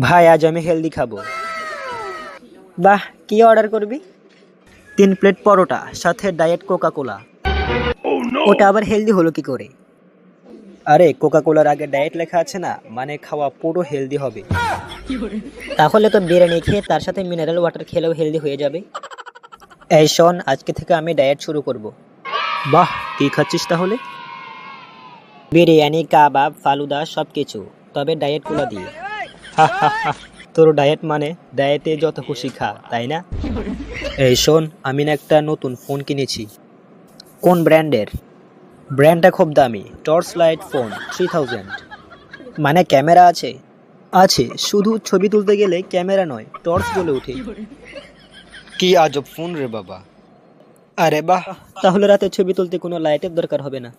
ভাই আজ আমি হেলদি খাবো। বাহ, কি অর্ডার করবি? 3 প্লেট পরোটা সাথে ডায়েট কোকা কোলা। ওটা আবার হেলদি হলো কি করে? আরে কোকা কোলার আগে ডায়েট লেখা আছে না, মানে খাওয়া পুরো হেলদি হবে। তাহলে তো বিরিয়ানি খেয়ে তার সাথে মিনারেল ওয়াটার খেলেও হেলদি হয়ে যাবে। এই শোন, আজকে থেকে আমি ডায়েট শুরু করব। বাহ, কি খাচ্ছিস তাহলে? বিরিয়ানি, কাবাব, ফালুদা সবকিছু, তবে ডায়েট কোলা দিয়ে। হা হা হা, তোর ডায়েট মানে ডায়েটে যত খুশি খা, তাই না? এই শোন, আমি না একটা নতুন ফোন কিনেছি। কোন ব্র্যান্ডের? ব্র্যান্ডটা খুব দামি, টর্চ লাইট ফোন 3000। মানে ক্যামেরা আছে? আছে, শুধু ছবি তুলতে গেলে ক্যামেরা নয়, টর্চ জ্বলে ওঠে। কি আজব ফোন রে বাবা। আরে বাহ, তাহলে রাতে ছবি তুলতে কোনো লাইটের দরকার হবে না।